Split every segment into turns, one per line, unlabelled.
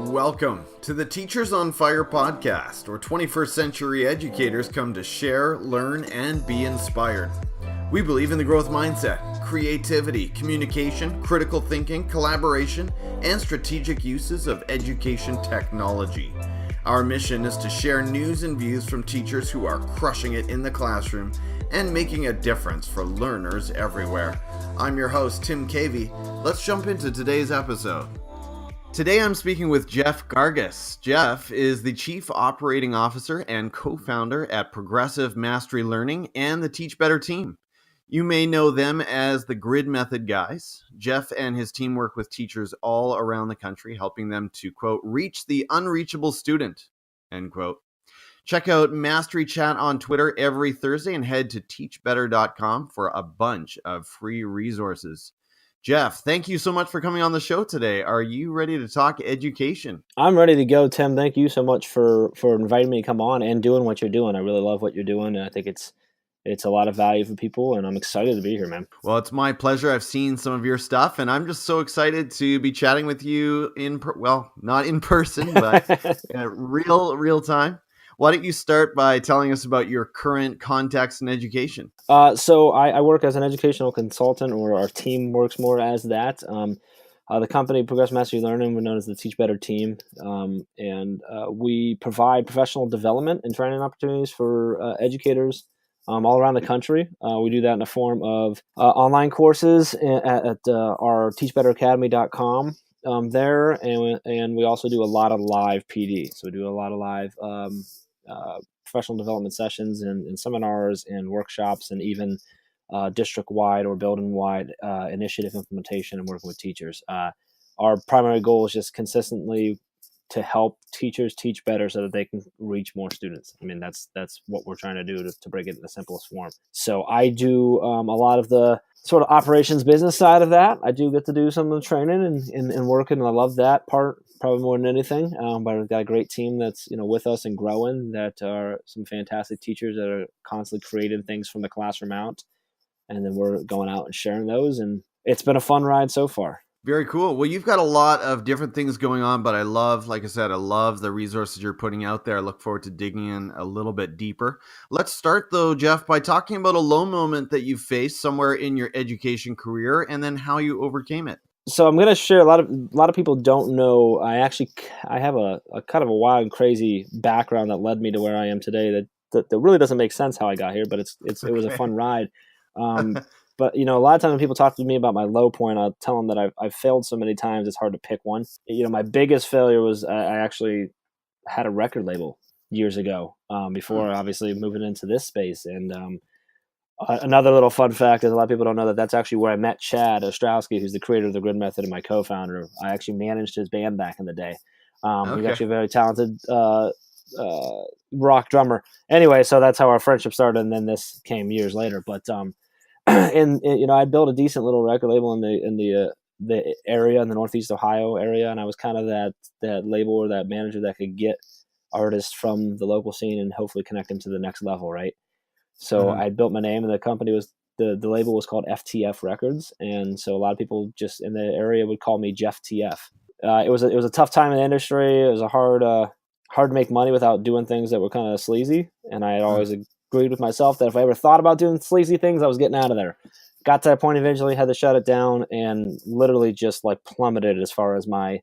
Welcome to the Teachers on Fire podcast, where 21st century educators come to share, learn, and be inspired. We believe in the growth mindset, creativity, communication, critical thinking, collaboration, and strategic uses of education technology. Our mission is to share news and views from teachers who are crushing it in the classroom and making a difference for learners everywhere. I'm your host, Tim Cavey. Let's jump into today's episode. Today I'm speaking with Jeff Gargas. Jeff is the Chief Operating Officer and co-founder at Progressive Mastery Learning and the Teach Better team. You may know them as the Grid Method guys. Jeff and his team work with teachers all around the country, helping them to, quote, reach the unreachable student, end quote. Check out MasteryChat on Twitter every Thursday and head to teachbetter.com for a bunch of free resources. Jeff, thank you so much for coming on the show today. Are you ready to talk education?
I'm ready to go, Tim. Thank you so much for inviting me to come on and doing what you're doing. I really love what you're doing, and I think it's a lot of value for people, and I'm excited to be here, man.
Well, it's my pleasure. I've seen some of your stuff, and I'm just so excited to be chatting with you not in person, but real time. Why don't you start by telling us about your current context in education?
So I work as an educational consultant, or our team works more as that. The company, Progressive Mastery Learning, we're known as the Teach Better team, and we provide professional development and training opportunities for educators all around the country. We do that in the form of online courses at our teachbetteracademy.com there, and we also do a lot of live PD. So we do a lot of live professional development sessions and seminars and workshops, and even district-wide or building-wide initiative implementation and working with teachers. Our primary goal is just consistently to help teachers teach better so that they can reach more students. I mean, that's what we're trying to do to break it in the simplest form. So I do a lot of the sort of operations business side of that. I do get to do some of the training and working, and I love that part probably more than anything. But I've got a great team that's with us and growing, that are some fantastic teachers that are constantly creating things from the classroom out, and then we're going out and sharing those, and it's been a fun ride so far.
Very cool. Well, you've got a lot of different things going on, but I love the resources you're putting out there. I look forward to digging in a little bit deeper. Let's start, though, Jeff, by talking about a low moment that you faced somewhere in your education career, and then how you overcame it.
So I'm going to share, a lot of people don't know, I have a kind of a wild and crazy background that led me to where I am today that really doesn't make sense how I got here, but it was a fun ride. But, a lot of times when people talk to me about my low point, I'll tell them that I've failed so many times, it's hard to pick one. My biggest failure was I actually had a record label years ago, before obviously moving into this space. And another little fun fact is, a lot of people don't know that that's actually where I met Chad Ostrowski, who's the creator of the Grid Method and my co-founder. I actually managed his band back in the day. He's actually a very talented rock drummer. Anyway, so that's how our friendship started, and then this came years later. But and I built a decent little record label in the area, in the Northeast Ohio area, and I was kind of that label or that manager that could get artists from the local scene and hopefully connect them to the next level, right? So I built my name, and the company was the label was called FTF Records, and so a lot of people just in the area would call me Jeff TF. It was a tough time in the industry. It was a hard to make money without doing things that were kind of sleazy, and I had always agreed with myself that if I ever thought about doing sleazy things, I was getting out of there. Got to that point eventually, had to shut it down, and literally just like plummeted as far as my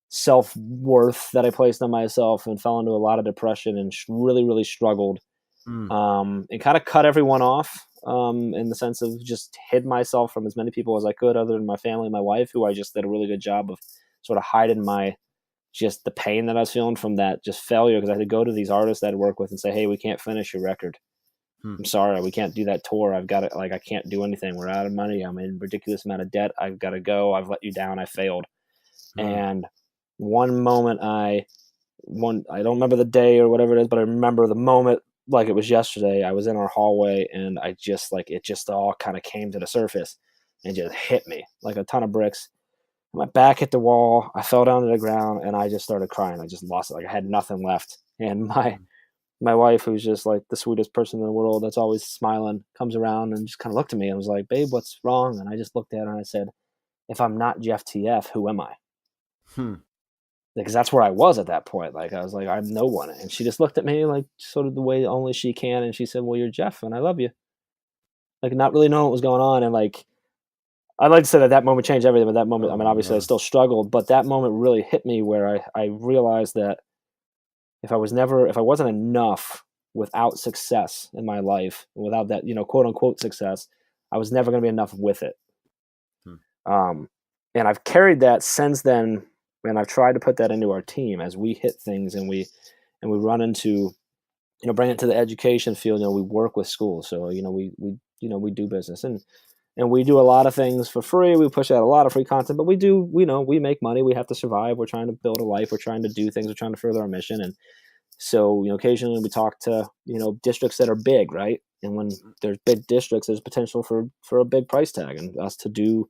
self-worth that I placed on myself, and fell into a lot of depression and really, really struggled. And kind of cut everyone off, in the sense of just hid myself from as many people as I could, other than my family and my wife, who I just did a really good job of sort of hiding just the pain that I was feeling from that just failure, because I had to go to these artists that I'd work with and say, hey, we can't finish your record. I'm sorry, we can't do that tour. I've got it. Like, I can't do anything. We're out of money. I'm in a ridiculous amount of debt. I've got to go. I've let you down. I failed. And one moment I don't remember the day or whatever it is, but I remember the moment like it was yesterday. I was in our hallway, and it just all kind of came to the surface and just hit me like a ton of bricks. My back hit the wall. I fell down to the ground, and I just started crying. I just lost it. Like, I had nothing left. And my wife, who's just like the sweetest person in the world, that's always smiling, comes around and just kind of looked at me and was like, babe, what's wrong? And I just looked at her and I said, if I'm not Jeff TF, who am I? because that's where I was at that point. Like, I was like, I'm no one. And she just looked at me like sort of the way only she can. And she said, well, you're Jeff and I love you. Like, not really knowing what was going on. And like, I'd like to say that that moment changed everything, but that moment, I mean, obviously I still struggled, but that moment really hit me where I realized that if I wasn't enough without success in my life, without that, quote unquote success, I was never going to be enough with it. And I've carried that since then, and I've tried to put that into our team as we hit things and we run into, bring it to the education field. We work with schools, so we do business and we do a lot of things for free. We push out a lot of free content, but we make money. We have to survive. We're trying to build a life. We're trying to do things. We're trying to further our mission. And so, occasionally we talk to, districts that are big, right? And when there's big districts, there's potential for a big price tag and us to do,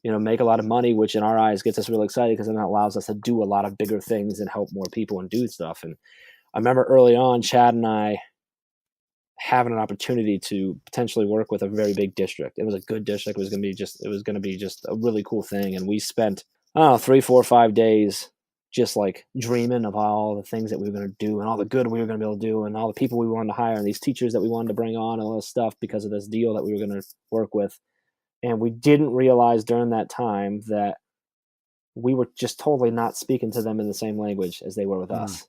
make a lot of money, which in our eyes gets us really excited because then that allows us to do a lot of bigger things and help more people and do stuff. And I remember early on, Chad and I having an opportunity to potentially work with a very big district. It was a good district. It was going to be just a really cool thing. And we spent, 3, 4, 5 days just like dreaming of all the things that we were going to do and all the good we were going to be able to do and all the people we wanted to hire and these teachers that we wanted to bring on and all this stuff because of this deal that we were going to work with. And we didn't realize during that time that we were just totally not speaking to them in the same language as they were with us.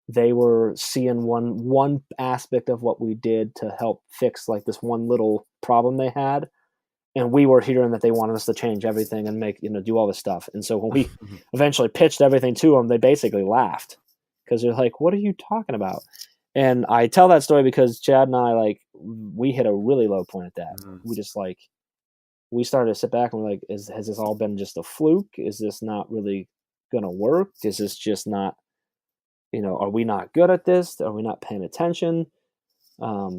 They were seeing one aspect of what we did to help fix like this one little problem they had. And we were hearing that they wanted us to change everything and make, do all this stuff. And so when we eventually pitched everything to them, they basically laughed because they're like, what are you talking about? And I tell that story because Chad and I, we hit a really low point at that. We just we started to sit back and we're like, has this all been just a fluke? Is this not really going to work? Is this just not, are we not good at this? Are we not paying attention? Are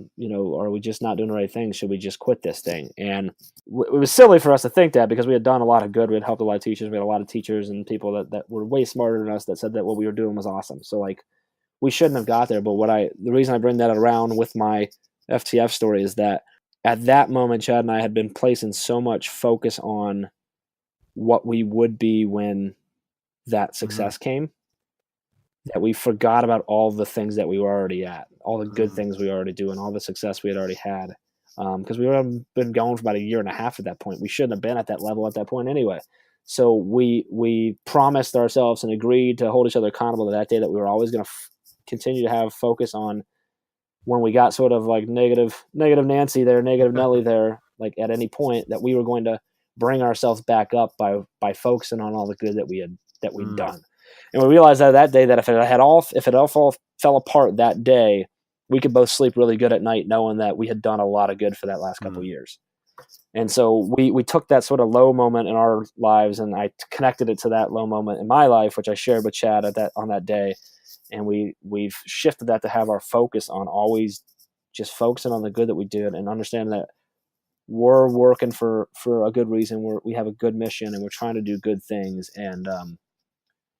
we just not doing the right thing? Should we just quit this thing? And it was silly for us to think that because we had done a lot of good. We had helped a lot of teachers. We had a lot of teachers and people that were way smarter than us that said that what we were doing was awesome. So we shouldn't have got there. But the reason I bring that around with my FTF story is that at that moment, Chad and I had been placing so much focus on what we would be when that success came that we forgot about all the things that we were already at, all the good things we were already doing, all the success we had already had. Because we had been going for about 1.5 years at that point. We shouldn't have been at that level at that point anyway. So we promised ourselves and agreed to hold each other accountable to that day that we were always going to continue to have focus on when we got sort of like negative Nancy there, negative Nelly there, like at any point that we were going to bring ourselves back up by focusing on all the good that we'd done. And we realized that day that if it all fell apart that day, we could both sleep really good at night knowing that we had done a lot of good for that last couple of years. And so we took that sort of low moment in our lives and I connected it to that low moment in my life, which I shared with Chad on that day. And we've shifted that to have our focus on always just focusing on the good that we did and understanding that we're working for a good reason. We have a good mission and we're trying to do good things. And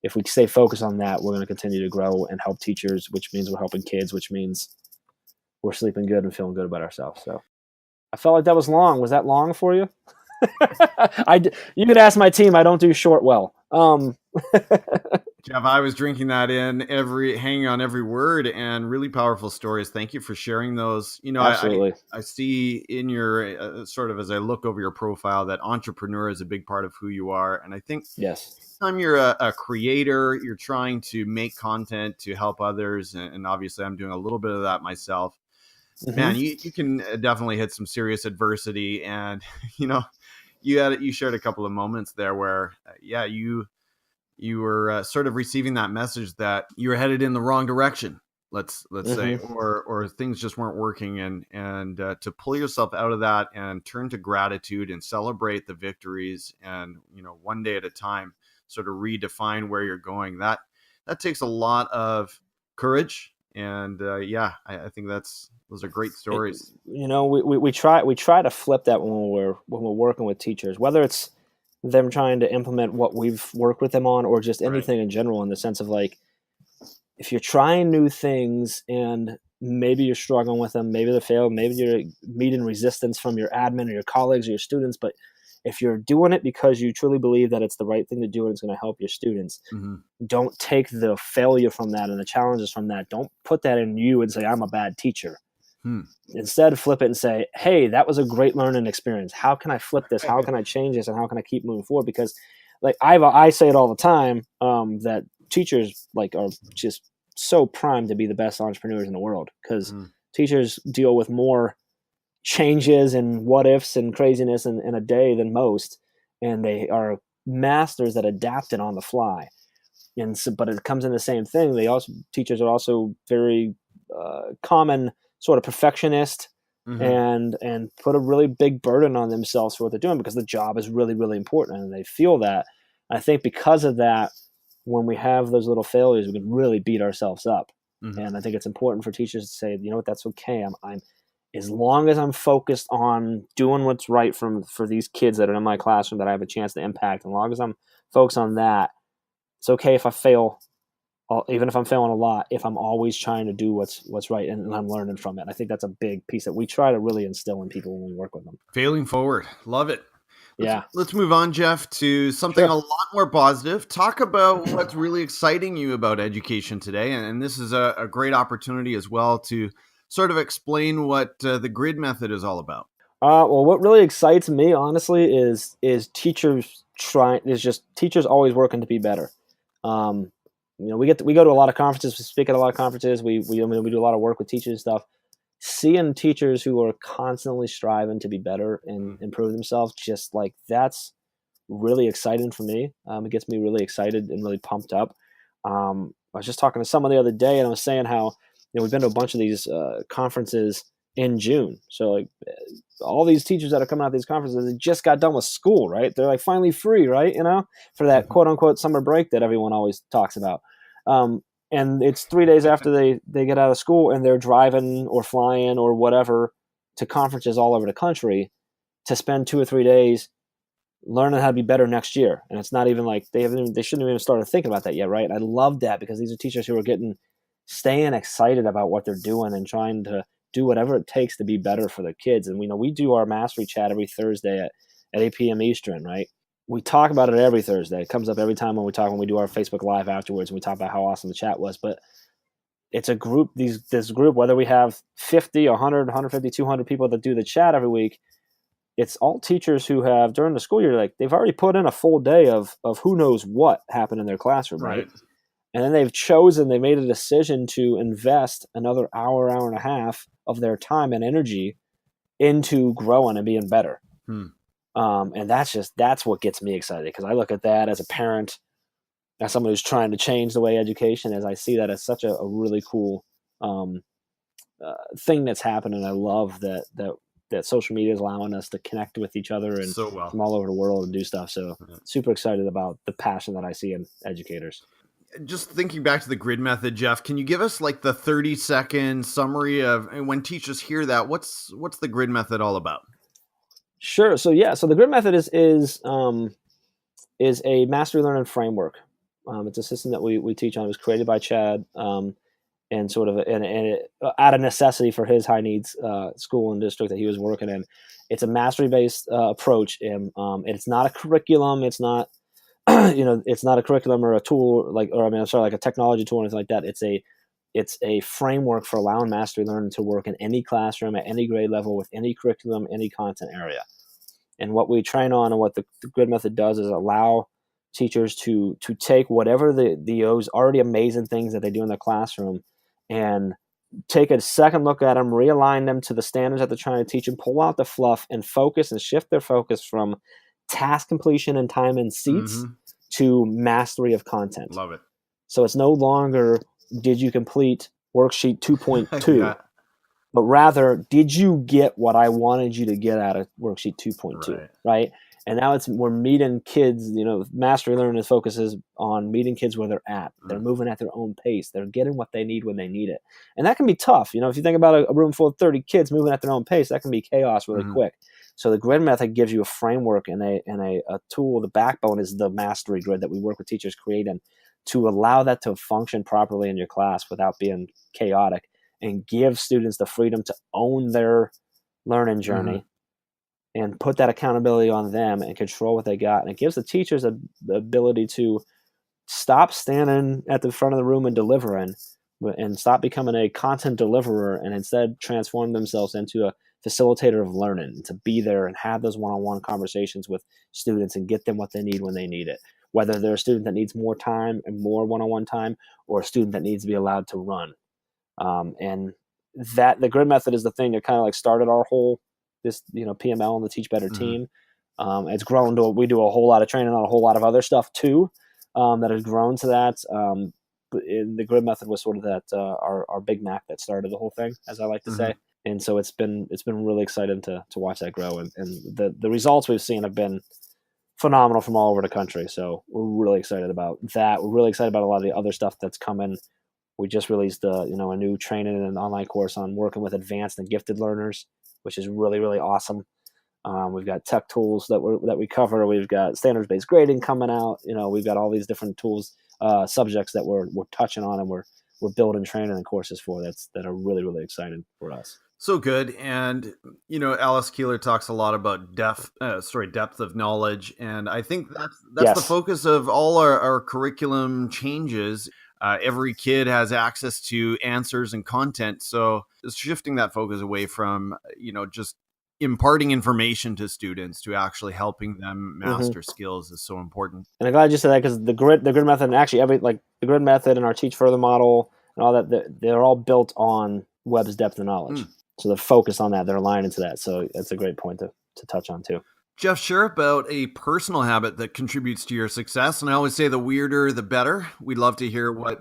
if we stay focused on that, we're going to continue to grow and help teachers, which means we're helping kids, which means we're sleeping good and feeling good about ourselves. So I felt like that was long. Was that long for you? You could ask my team. I don't do short well.
Jeff, I was drinking that in, hanging on every word, and really powerful stories. Thank you for sharing those.
Absolutely.
I see in your sort of as I look over your profile that entrepreneur is a big part of who you are, and I think
yes.
Anytime you're a creator, you're trying to make content to help others, and obviously I'm doing a little bit of that myself. Man, you can definitely hit some serious adversity, and you shared a couple of moments there where you were sort of receiving that message that you were headed in the wrong direction, let's say, or things just weren't working, and to pull yourself out of that and turn to gratitude and celebrate the victories, and one day at a time sort of redefine where you're going. That takes a lot of courage, and I think those are great stories.
We try to flip that when we're working with teachers, whether it's them trying to implement what we've worked with them on or just anything in general, in the sense of like, if you're trying new things and maybe you're struggling with them, maybe they fail, maybe you're meeting resistance from your admin or your colleagues or your students, but If you're doing it because you truly believe that it's the right thing to do and it's going to help your students, don't take the failure from that and the challenges from that. Don't put that in you and say, I'm a bad teacher. Instead, flip it and say, hey, that was a great learning experience. How can I flip this? How can I change this? And how can I keep moving forward? Because like I say it all the time, that teachers like are just so primed to be the best entrepreneurs in the world, because teachers deal with more changes and what ifs and craziness in a day than most, and they are masters at adapting on the fly. And so, but it comes in the same thing. Teachers are also very common sort of perfectionist, and put a really big burden on themselves for what they're doing, because the job is really, really important, and they feel that. I think because of that, when we have those little failures, we can really beat ourselves up. And I think it's important for teachers to say, you know what, that's okay. I'm as long as I'm focused on doing what's right for these kids that are in my classroom that I have a chance to impact, as long as I'm focused on that, it's okay if I fail, even if I'm failing a lot, if I'm always trying to do what's right and I'm learning from it. I think that's a big piece that we try to really instill in people when we work with them.
Failing forward. Love it.
Yeah.
Let's move on, Jeff, to something a lot more positive. Talk about what's really exciting you about education today. And this is a great opportunity as well to sort of explain what the grid method is all about.
Well, what really excites me, honestly, is teachers always working to be better. We go to a lot of conferences, we speak at a lot of conferences, we do a lot of work with teachers and stuff. Seeing teachers who are constantly striving to be better and improve themselves, just like, that's really exciting for me. It gets me really excited and really pumped up. I was just talking to someone the other day, and I was saying how we've been to a bunch of these conferences in June. So like all these teachers that are coming out of these conferences, they just got done with school, right? They're like finally free, right? For that quote unquote summer break that everyone always talks about. And it's 3 days after they get out of school, and they're driving or flying or whatever to conferences all over the country to spend 2 or 3 days learning how to be better next year. And it's not even like they shouldn't have even started thinking about that yet, right? And I love that, because these are teachers who are staying excited about what they're doing and trying to do whatever it takes to be better for their kids. And we do our MasteryChat every Thursday at 8 p.m. Eastern, right? We talk about it every Thursday. It comes up every time when we do our Facebook Live afterwards, and we talk about how awesome the chat was. But it's a group, this group, whether we have 50, 100, 150, 200 people that do the chat every week, it's all teachers who have, during the school year, like, they've already put in a full day of who knows what happened in their classroom, right? And then they made a decision to invest another hour and a half of their time and energy into growing and being better. And that's what gets me excited, because I look at that as a parent, as someone who's trying to change the way education is. I see that as such a really cool thing that's happening. I love that social media is allowing us to connect with each other and from all over the world and do stuff. So super excited about the passion that I see in educators.
Just thinking back to the grid method, Jeff, can you give us like the 30-second summary of, and when teachers hear that, what's the grid method all about?
Sure. So the grid method is a mastery learning framework. It's a system that we teach on. It was created by Chad, and sort of out of necessity for his high needs school and district that he was working in. It's a mastery based approach, and it's not a curriculum. It's not it's not a curriculum or a tool like a technology tool or anything like that. It's a framework for allowing mastery learning to work in any classroom at any grade level with any curriculum, any content area. And what we train on, and what the grid method does, is allow teachers to take whatever those already amazing things that they do in their classroom and take a second look at them, realign them to the standards that they're trying to teach, and pull out the fluff and focus and shift their focus from task completion and time in seats to mastery of content.
Love it.
So it's no longer, did you complete worksheet 2.2, but rather, did you get what I wanted you to get out of worksheet 2.2, right? And now we're meeting kids, mastery learning focuses on meeting kids where they're at. They're moving at their own pace. They're getting what they need when they need it. And that can be tough. If you think about a room full of 30 kids moving at their own pace, that can be chaos really quick. So the grid method gives you a framework and a tool. The backbone is the mastery grid that we work with teachers creating to allow that to function properly in your class without being chaotic, and give students the freedom to own their learning journey and put that accountability on them and control what they got. And it gives the teachers the ability to stop standing at the front of the room and delivering, and stop becoming a content deliverer, and instead transform themselves into a facilitator of learning, to be there and have those one-on-one conversations with students and get them what they need when they need it. Whether they're a student that needs more time and more one-on-one time, or a student that needs to be allowed to run. And that the grid method is the thing that kind of like started our whole PML and the Teach Better team. It's grown to, we do a whole lot of training on a whole lot of other stuff too, that has grown to that. But the grid method was sort of that our Big Mac that started the whole thing, as I like to say. And so it's been really exciting to watch that grow, and the results we've seen have been phenomenal from all over the country. So we're really excited about that. We're really excited about a lot of the other stuff that's coming. We just released a new training and an online course on working with advanced and gifted learners, which is really, really awesome. We've got tech tools that we cover. We've got standards-based grading coming out. We've got all these different tools, subjects that we're touching on, and we're building training and courses for that are really, really exciting for us.
So good. And, Alice Keeler talks a lot about depth of knowledge. And I think that's the focus of all our curriculum changes. Every kid has access to answers and content. So shifting that focus away from, just imparting information to students to actually helping them master skills is so important.
And I'm glad you said that, because the grid method, and actually the grid method and our Teach Further model and all that, they're all built on Webb's depth of knowledge. So they're focused on that. They're aligned into that. So that's a great point to touch on too.
Jeff, share about a personal habit that contributes to your success. And I always say the weirder, the better. We'd love to hear what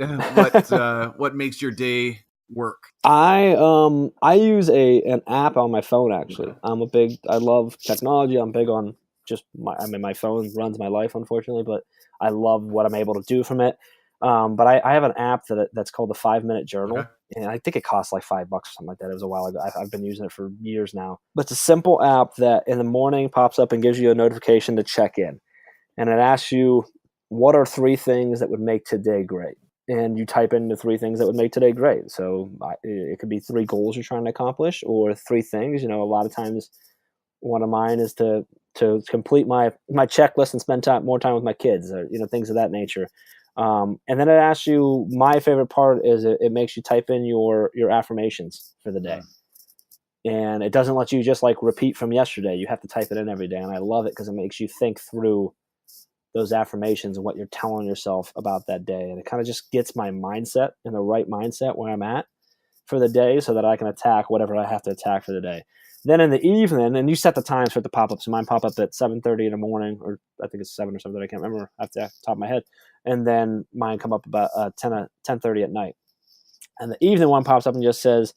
makes your day work.
I use an app on my phone, actually. I love technology. I'm big on just my phone runs my life, unfortunately, but I love what I'm able to do from it. But I have an app that's called the 5-Minute Journal. Okay. And I think it costs like $5 or something like that. It was a while ago. I've been using it for years now. But it's a simple app that in the morning pops up and gives you a notification to check in. And it asks you, what are 3 things that would make today great? And you type in the 3 things that would make today great. So it could be 3 goals you're trying to accomplish, or 3 things. A lot of times one of mine is to complete my checklist and spend more time with my kids, or things of that nature. And then it asks you, my favorite part is it makes you type in your affirmations for the day. And it doesn't let you just like repeat from yesterday. You have to type it in every day. And I love it because it makes you think through those affirmations and what you're telling yourself about that day. And it kind of just gets my mindset in the right mindset where I'm at for the day, so that I can attack whatever I have to attack for the day. Then in the evening, and you set the times for it to pop up. So mine pop up at 7:30 in the morning, or I think it's 7 or something. I can't remember off the top of my head. And then mine come up about 10:30 at night. And the evening one pops up and just says,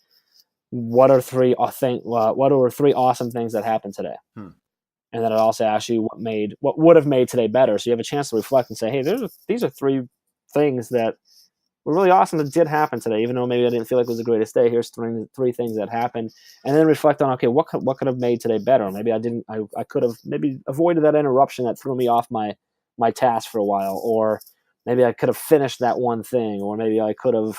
what are 3 awesome things that happened today? And then it also asks you what would have made today better. So you have a chance to reflect and say, hey, these are 3 things that were really awesome that did happen today, even though maybe I didn't feel like it was the greatest day. Here's 3 things that happened. And then reflect on, okay, what could have made today better? Maybe I could have maybe avoided that interruption that threw me off my task for a while, or maybe I could have finished that one thing, or maybe I could have,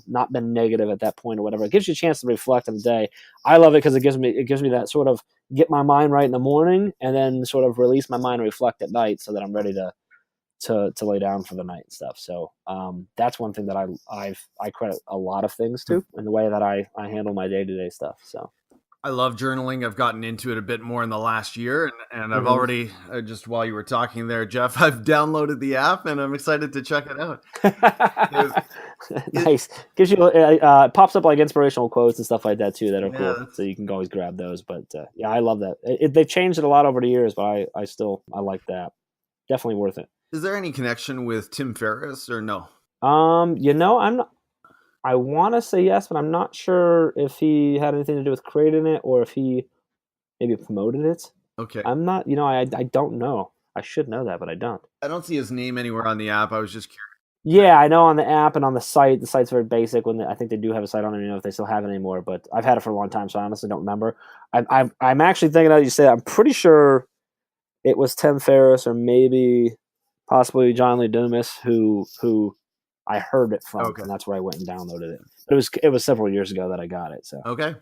not been negative at that point or whatever. It gives you a chance to reflect on the day. I love it because it gives me that sort of get my mind right in the morning, and then sort of release my mind and reflect at night, so that I'm ready to lay down for the night and stuff. So that's one thing that I credit a lot of things to in the way that I handle my day-to-day stuff. So
I love journaling. I've gotten into it a bit more in the last year, and I've already, just while you were talking there, Jeff, I've downloaded the app and I'm excited to check it out.
Nice. Gives you it pops up like inspirational quotes and stuff like that too that are cool. So you can always grab those. But I love that. They've changed it a lot over the years, but I like that. Definitely worth it.
Is there any connection with Tim Ferriss or no?
I'm not. I want to say yes, but I'm not sure if he had anything to do with creating it or if he maybe promoted it.
Okay.
I'm not. I don't know. I should know that, but I don't.
I don't see his name anywhere on the app. I was just curious.
Yeah, I know on the app and on the site. The site's very basic. I think they do have a site. I don't even know if they still have it anymore, but I've had it for a long time, so I honestly don't remember. I'm actually thinking, as you say, I'm pretty sure it was Tim Ferriss or maybe possibly John Lee Dumas who I heard it from, and that's where I went and downloaded it. But it was several years ago that I got it. So
okay,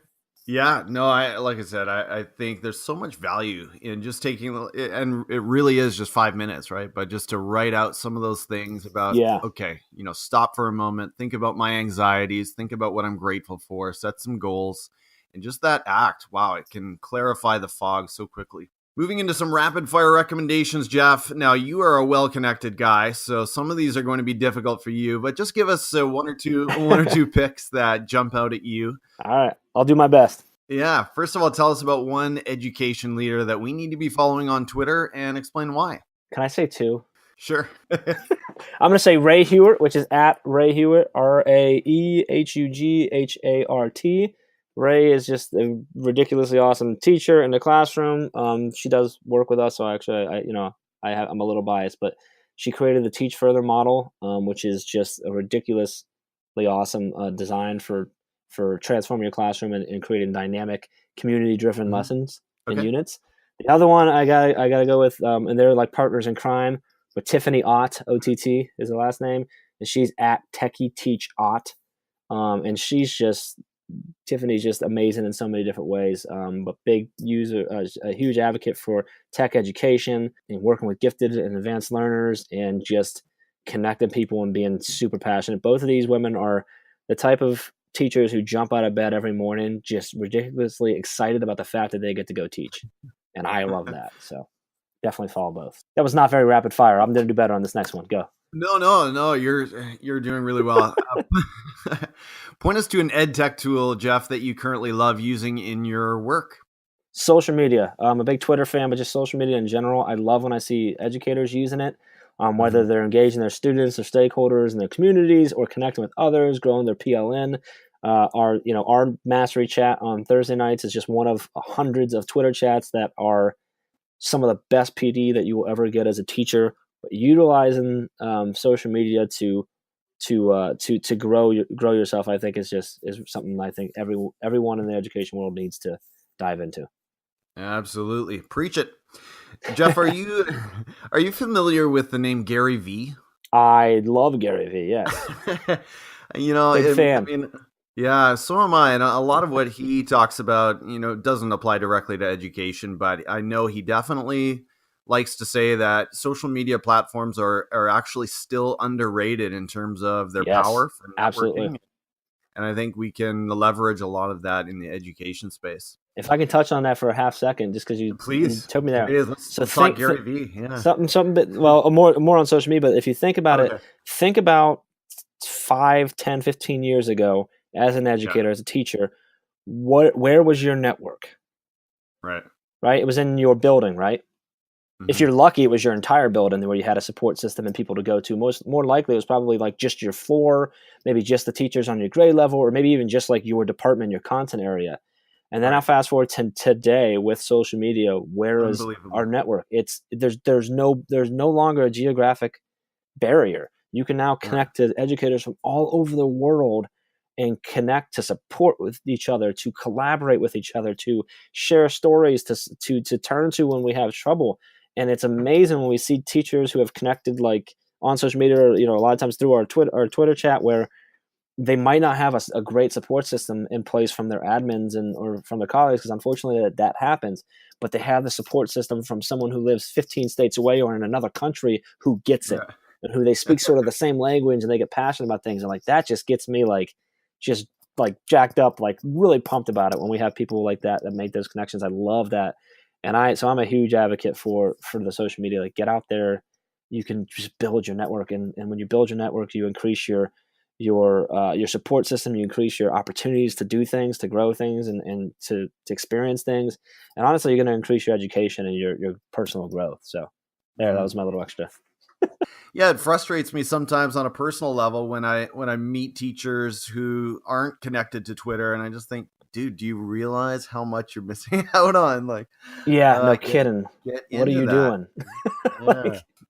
Yeah, no, like I said, I think there's so much value in just taking, and it really is just 5 minutes, right? But just to write out some of those things about,
Yeah.
okay, stop for a moment, think about my anxieties, think about what I'm grateful for, set some goals, and just that act, wow, it can clarify the fog so quickly. Moving into some rapid fire recommendations, Jeff. Now, you are a well-connected guy, so some of these are going to be difficult for you, but just give us one or two picks that jump out at you.
All right. I'll do my best.
Yeah. First of all, tell us about one education leader that we need to be following on Twitter and explain why.
Can I say two?
Sure.
I'm going to say Ray Hewart, which is at Ray Hewart, RaeHughart. Ray is just a ridiculously awesome teacher in the classroom. She does work with us, so actually, I'm a little biased, but she created the Teach Further model, which is just a ridiculously awesome design for transforming your classroom and creating dynamic, community-driven lessons and units. The other one I gotta go with, and they're like partners in crime, but Tiffany Ott, OTT is the last name, and she's at Techie Teach Ott, and Tiffany's just amazing in so many different ways. But big user, a huge advocate for tech education and working with gifted and advanced learners, and just connecting people and being super passionate. Both of these women are the type of teachers who jump out of bed every morning just ridiculously excited about the fact that they get to go teach, and I love that. So definitely follow both. That was not very rapid fire. I'm going to do better on this next one. Go.
No. You're doing really well. Point us to an edtech tool, Jeff, that you currently love using in your work.
Social media. I'm a big Twitter fan, but just social media in general. I love when I see educators using it, whether they're engaging their students, their stakeholders, and their communities, or connecting with others, growing their PLN. Our MasteryChat on Thursday nights is just one of hundreds of Twitter chats that are some of the best PD that you will ever get as a teacher. But utilizing social media to grow yourself, I think is something I think everyone in the education world needs to dive into.
Absolutely, preach it, Jeff. Are you familiar with the name Gary V?
I love Gary V. Yes, big fan.
I mean, yeah, so am I. And a lot of what he talks about, doesn't apply directly to education, but I know he definitely likes to say that social media platforms are actually still underrated in terms of their power for networking.
Absolutely.
And I think we can leverage a lot of that in the education space.
If I can touch on that for a half second, just because you took me there.
Please, let's talk Gary V. Yeah.
Something bit, well, more on social media, but if you think about it, think about 5, 10, 15 years ago as an educator, as a teacher, where was your network?
Right.
It was in your building, right? If you're lucky, it was your entire building where you had a support system and people to go to. More likely, it was probably like just your floor, maybe just the teachers on your grade level, or maybe even just like your department, your content area. And then I'll fast forward to today with social media. Where is our network? There's no longer a geographic barrier. You can now connect to educators from all over the world and connect, to support with each other, to collaborate with each other, to share stories, to turn to when we have trouble. And it's amazing when we see teachers who have connected like on social media, or, a lot of times through our Twitter chat, where they might not have a great support system in place from their admins or from their colleagues, because unfortunately that happens. But they have the support system from someone who lives 15 states away or in another country who gets it, and who they speak sort of the same language, and they get passionate about things. And like that just gets me just jacked up, like really pumped about it when we have people like that make those connections. I love that. And so I'm a huge advocate for the social media. Like, get out there. You can just build your network, and when you build your network, you increase your support system. You increase your opportunities to do things, to grow things, and to experience things. And honestly, you're going to increase your education and your personal growth. So that was my little extra.
Yeah, it frustrates me sometimes on a personal level when I meet teachers who aren't connected to Twitter, and I just think, dude, do you realize how much you're missing out on? Like,
no kidding. What are you doing?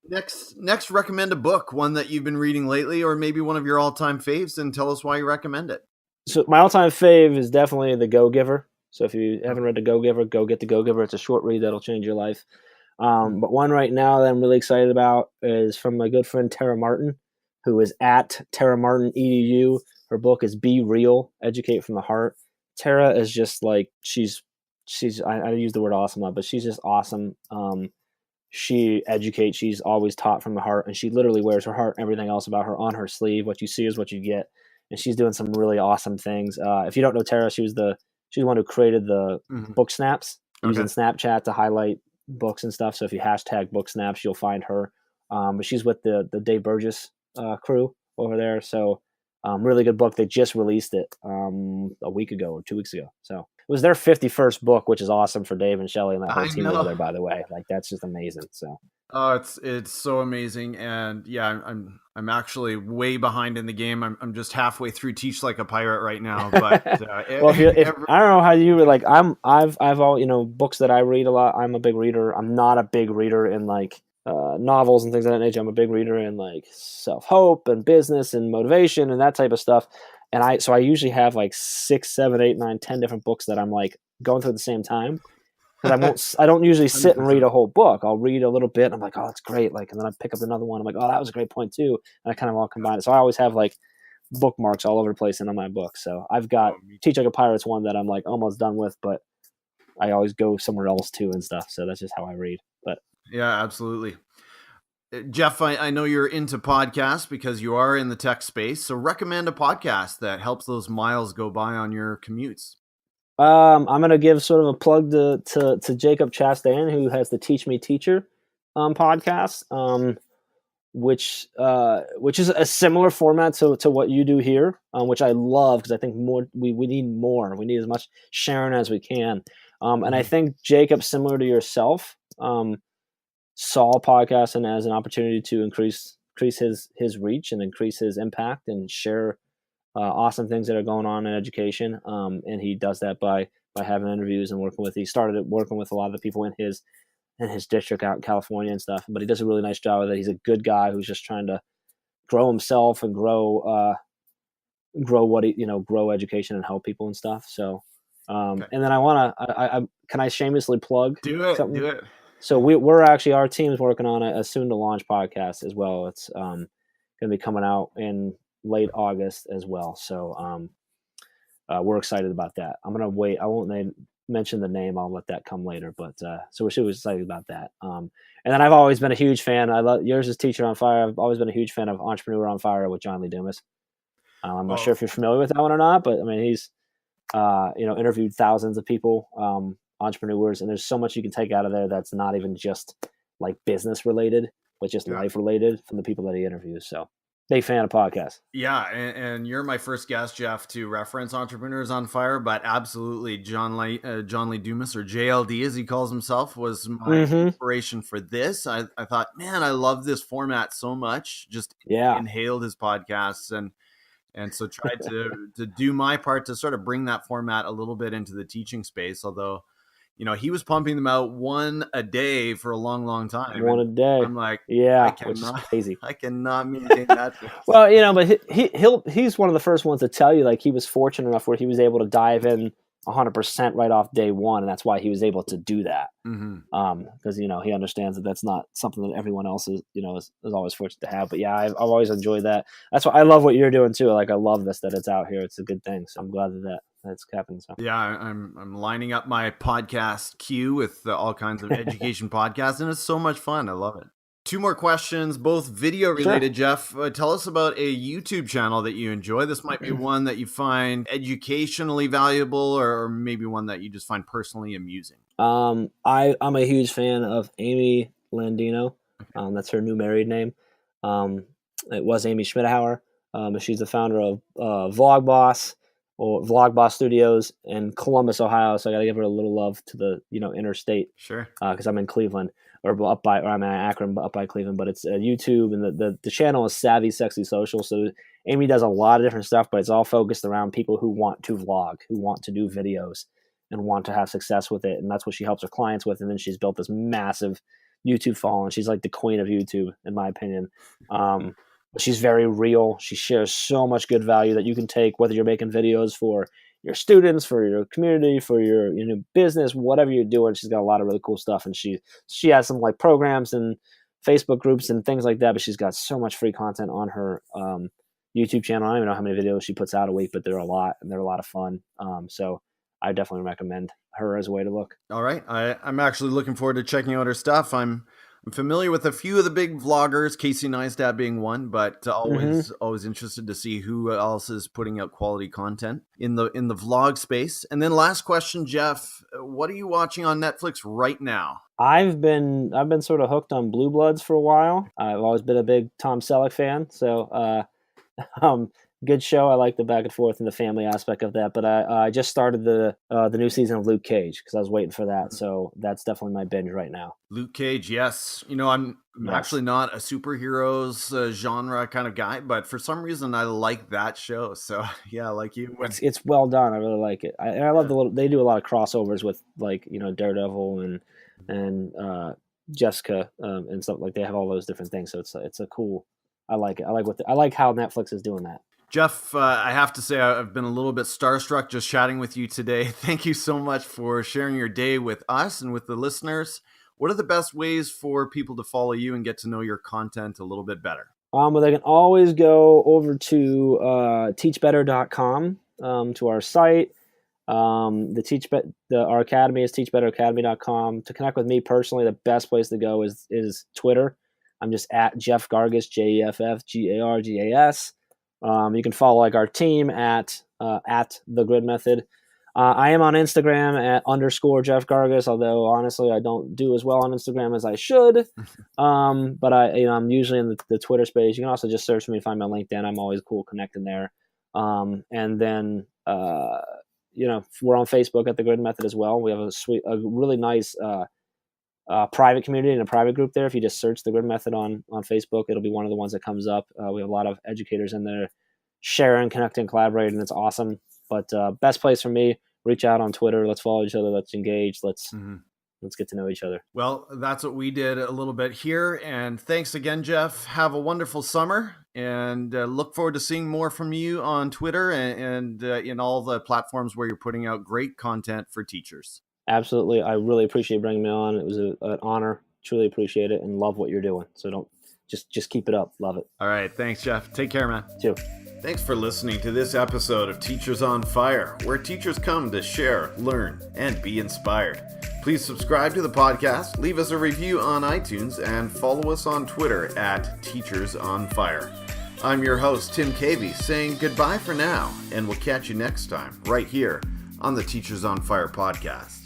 Next, recommend a book, one that you've been reading lately, or maybe one of your all-time faves, and tell us why you recommend it.
So my all-time fave is definitely The Go-Giver. So if you haven't read The Go-Giver, go get The Go-Giver. It's a short read that'll change your life. But one right now that I'm really excited about is from my good friend Tara Martin, who is at Tara Martin EDU. Her book is Be Real, Educate from the Heart. Tara is just like she's I use the word awesome a lot, but she's just awesome. She educates. She's always taught from the heart, and she literally wears her heart and everything else about her on her sleeve. What you see is what you get, and she's doing some really awesome things. If you don't know Tara, she's the one who created the book snaps using Snapchat to highlight books and stuff. So if you hashtag book snaps, you'll find her. But she's with the Dave Burgess crew over there. So really good book. They just released it a week ago or 2 weeks ago. So it was their 51st book, which is awesome for Dave and Shelley and that whole team over there, by the way. Like, that's just amazing. So
oh, it's so amazing. And yeah, I'm actually way behind in the game. I'm just halfway through Teach Like a Pirate right now. But
well, I don't know how you like. I've all books that I read a lot. I'm a big reader. I'm not a big reader in like novels and things of that nature. I'm a big reader in like self-help and business and motivation and that type of stuff. And I usually have like 6, 7, 8, 9, 10 different books that I'm like going through at the same time. Because I don't usually sit and read a whole book. I'll read a little bit. And I'm like, oh, that's great. Like, and then I pick up another one. I'm like, oh, that was a great point too. And I kind of all combine it. So I always have like bookmarks all over the place in my book. So I've got Teach Like a Pirate's one that I'm like almost done with, but I always go somewhere else too and stuff. So that's just how I read. But
yeah, absolutely. Jeff, I know you're into podcasts because you are in the tech space. So recommend a podcast that helps those miles go by on your commutes.
I'm going to give sort of a plug to Jacob Chastain, who has the Teach Me Teacher podcast, which is a similar format to what you do here, which I love because I think we need more. We need as much sharing as we can. And I think Jacob, similar to yourself, saw podcasting as an opportunity to increase his reach and increase his impact and share awesome things that are going on in education. And he does that by having interviews and he started working with a lot of the people in his district out in California and stuff. But he does a really nice job with it. He's a good guy who's just trying to grow himself and grow education and help people and stuff. So, and then I can I shamelessly plug something?
Do it.
So we're actually, our team's working on a soon to launch podcast as well. It's going to be coming out in late August as well. So we're excited about that. I'm going to wait. I won't mention the name. I'll let that come later. But so we're super excited about that. And then I've always been a huge fan. I love yours is Teacher on Fire. I've always been a huge fan of Entrepreneur on Fire with John Lee Dumas. I'm not sure if you're familiar with that one or not, but I mean, he's interviewed thousands of people, entrepreneurs, and there's so much you can take out of there that's not even just like business related, but just life related from the people that he interviews. So big fan of podcasts.
Yeah, and you're my first guest, Jeff, to reference Entrepreneurs on Fire, but absolutely John Lee Dumas, or JLD as he calls himself, was my inspiration for this. I thought, man, I love this format so much. Just inhaled his podcasts and so tried to do my part to sort of bring that format a little bit into the teaching space, although he was pumping them out one a day for a long, long time.
One a day.
I'm like,
which is crazy.
I cannot maintain that.
Well, but he's one of the first ones to tell you, like, he was fortunate enough where he was able to dive in 100% right off day one, and that's why he was able to do that. Because he understands that that's not something that everyone else is always fortunate to have. But yeah, I've always enjoyed that. That's why I love what you're doing too. Like, I love that it's out here. It's a good thing. So I'm glad that's happening. So
yeah, I'm lining up my podcast queue with all kinds of education podcasts, and it's so much fun. I love it. 2 more questions, both video related. Sure. Jeff, tell us about a YouTube channel that you enjoy. This might be one that you find educationally valuable, or maybe one that you just find personally amusing.
I'm a huge fan of Amy Landino. That's her new married name. It was Amy Schmidhauer. She's the founder of Vlogboss Studios in Columbus, Ohio. So I got to give her a little love to the interstate.
Sure.
Because I'm in Cleveland, I'm in Akron, up by Cleveland. But it's YouTube, and the channel is Savvy Sexy Social. So Amy does a lot of different stuff, but it's all focused around people who want to vlog, who want to do videos, and want to have success with it. And that's what she helps her clients with. And then she's built this massive YouTube following. She's like the queen of YouTube, in my opinion. But she's very real. She shares so much good value that you can take, whether you're making videos for your students, for your community, for your business, whatever you're doing. She's got a lot of really cool stuff. And she has some like programs and Facebook groups and things like that, but she's got so much free content on her YouTube channel. I don't even know how many videos she puts out a week, but they're a lot, and they're a lot of fun. So I definitely recommend her as a way to look.
All right. I'm actually looking forward to checking out her stuff. I'm familiar with a few of the big vloggers, Casey Neistat being one, but always interested to see who else is putting out quality content in the vlog space. And then last question, Jeff, what are you watching on Netflix right now?
I've been sort of hooked on Blue Bloods for a while. I've always been a big Tom Selleck fan, so good show. I like the back and forth and the family aspect of that. But I just started the new season of Luke Cage because I was waiting for that. So that's definitely my binge right now.
Luke Cage, yes. I'm actually not a superheroes genre kind of guy, but for some reason I like that show. So yeah, like you.
It's well done. I really like it. I love they do a lot of crossovers with Daredevil and Jessica and stuff. Like they have all those different things. So it's a cool. I like it. I like how Netflix is doing that.
Jeff, I have to say I've been a little bit starstruck just chatting with you today. Thank you so much for sharing your day with us and with the listeners. What are the best ways for people to follow you and get to know your content a little bit better?
Well, they can always go over to teachbetter.com, to our site. Our academy is teachbetteracademy.com. To connect with me personally, the best place to go is Twitter. I'm just at Jeff Gargas, JEFFGARGAS. You can follow our team at The Grid Method. I am on Instagram at _Jeff Gargas, although honestly I don't do as well on Instagram as I should. But I'm usually in the Twitter space. You can also just search for me and find my LinkedIn. I'm always cool connecting there. And then we're on Facebook at The Grid Method as well. We have a really nice private community and a private group there. If you just search The Grid Method on Facebook, it'll be one of the ones that comes up. We have a lot of educators in there sharing, connecting, collaborating. It's awesome. But best place for me, reach out on Twitter. Let's follow each other. Let's engage. Let's get to know each other.
Well, that's what we did a little bit here. And thanks again, Jeff. Have a wonderful summer and look forward to seeing more from you on Twitter and in all the platforms where you're putting out great content for teachers.
Absolutely. I really appreciate bringing me on. It was an honor. Truly appreciate it and love what you're doing. So don't just keep it up. Love it.
All right. Thanks, Jeff. Take care, man.
You too.
Thanks for listening to this episode of Teachers on Fire, where teachers come to share, learn, and be inspired. Please subscribe to the podcast, leave us a review on iTunes, and follow us on Twitter at Teachers on Fire. I'm your host, Tim Cavey, saying goodbye for now, and we'll catch you next time, right here on the Teachers on Fire podcast.